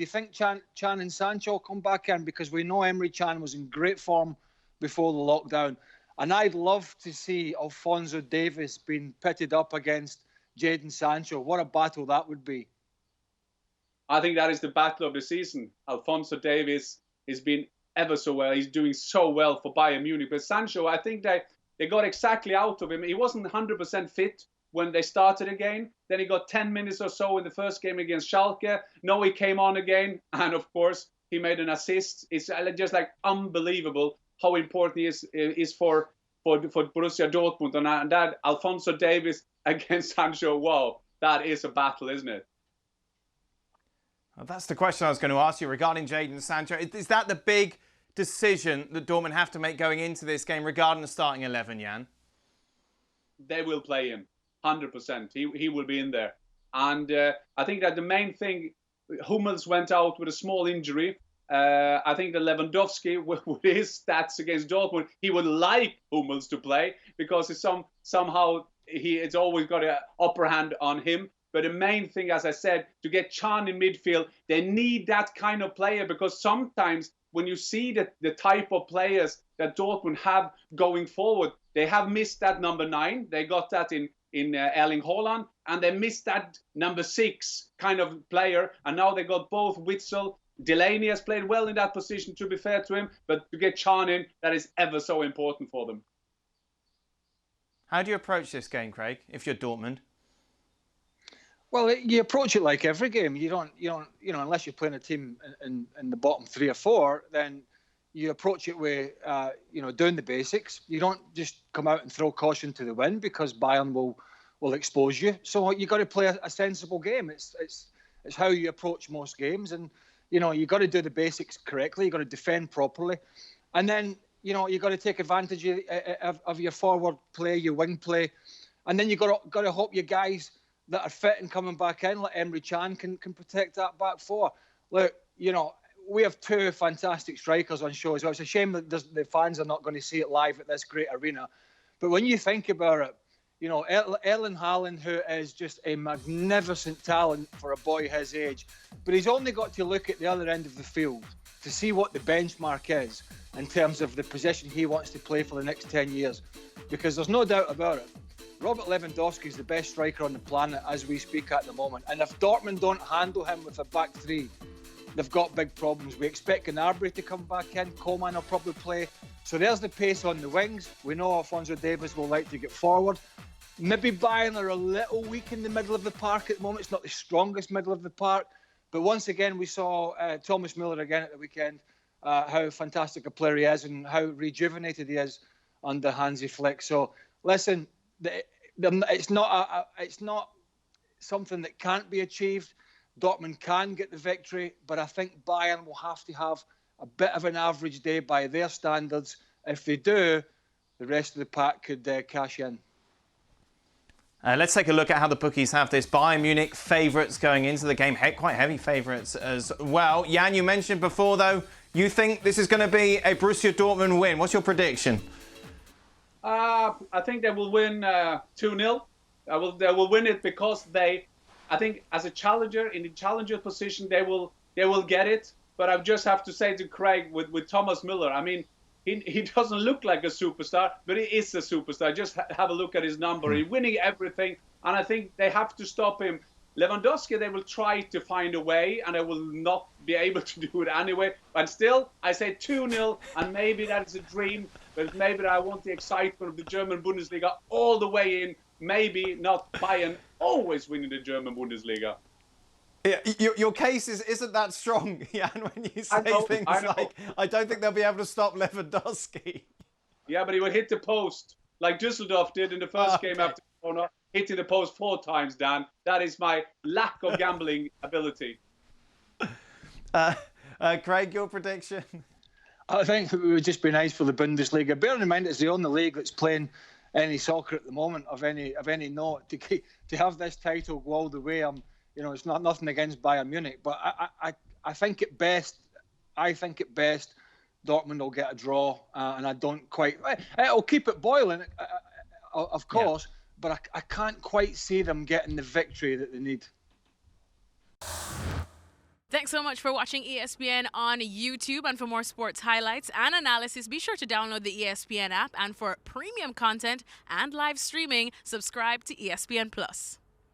you think Chan and Sancho will come back in? Because we know Emre Can was in great form before the lockdown. And I'd love to see Alphonso Davies being pitted up against Jadon Sancho. What a battle that would be. I think that is the battle of the season. Alphonso Davies has been ever so well. He's doing so well for Bayern Munich. But Sancho, I think they got exactly out of him. He wasn't 100% fit when they started again. Then he got 10 minutes or so in the first game against Schalke. Now he came on again. And of course, he made an assist. It's just like unbelievable how important he is for Borussia Dortmund. And that Alphonso Davies against Sancho, wow, that is a battle, isn't it? Well, that's the question I was going to ask you regarding Jadon Sancho. Is that the big decision that Dortmund have to make going into this game regarding the starting 11, Jan? They will play him, 100%. He will be in there. And I think that the main thing, Hummels went out with a small injury. I think that Lewandowski, with his stats against Dortmund, he would like Hummels to play because somehow it's always got an upper hand on him. But the main thing, as I said, to get Can in midfield, they need that kind of player because sometimes when you see the type of players that Dortmund have going forward, they have missed that number 9. They got that in Erling Haaland, and they missed that number 6 kind of player. And now they got both Witsel. Delaney has played well in that position, to be fair to him. But to get Can in, that is ever so important for them. How do you approach this game, Craig, if you're Dortmund? Well, you approach it like every game. You don't, unless you're playing a team in the bottom 3 or 4, then you approach it with, doing the basics. You don't just come out and throw caution to the wind because Bayern will expose you. So you got to play a sensible game. It's how you approach most games, and you got to do the basics correctly. You got to defend properly, and then you got to take advantage of your forward play, your wing play, and then you got to hope your guys that are fit and coming back in, like Emre Can, can protect that back 4. Look, we have 2 fantastic strikers on show as well. It's a shame that the fans are not going to see it live at this great arena. But when you think about it, Erling Haaland, who is just a magnificent talent for a boy his age, but he's only got to look at the other end of the field to see what the benchmark is in terms of the position he wants to play for the next 10 years. Because there's no doubt about it. Robert Lewandowski is the best striker on the planet as we speak at the moment. And if Dortmund don't handle him with a back 3, they've got big problems. We expect Gnabry to come back in. Coman will probably play. So there's the pace on the wings. We know Alphonso Davies will like to get forward. Maybe Bayern are a little weak in the middle of the park at the moment. It's not the strongest middle of the park. But once again, we saw Thomas Müller again at the weekend, how fantastic a player he is and how rejuvenated he is under Hansi Flick. So listen, it's not something that can't be achieved. Dortmund can get the victory, but I think Bayern will have to have a bit of an average day by their standards. If they do, the rest of the pack could cash in. Let's take a look at how the bookies have this. Bayern Munich favourites going into the game. Quite heavy favourites as well. Jan, you mentioned before, though, you think this is going to be a Borussia Dortmund win. What's your prediction? I think they will win 2-0. They will win it because I think as a challenger, in the challenger position, they will get it. But I just have to say to Craig with Thomas Müller, I mean, he doesn't look like a superstar, but he is a superstar. Just have a look at his number. He's winning everything, and I think they have to stop him. Lewandowski, they will try to find a way, and they will not be able to do it anyway. But still, I say 2-0, and maybe that's a dream, but maybe I want the excitement of the German Bundesliga all the way in. Maybe not Bayern always winning the German Bundesliga. Yeah, your case isn't that strong, Jan, when you say things like, I don't think they'll be able to stop Lewandowski. Yeah, but he will hit the post like Düsseldorf did in the first game after Corona, hitting the post 4 times, Dan. That is my lack of gambling ability. Craig, your prediction? I think it would just be nice for the Bundesliga. Bearing in mind it's the only league that's playing any soccer at the moment of any note. To have this title go all the way, it's not nothing against Bayern Munich, but I think at best, Dortmund will get a draw, and I don't quite. It'll keep it boiling, of course, but I can't quite see them getting the victory that they need. Thanks. Thanks so much for watching ESPN on YouTube. And for more sports highlights and analysis, be sure to download the ESPN app. And for premium content and live streaming, subscribe to ESPN Plus.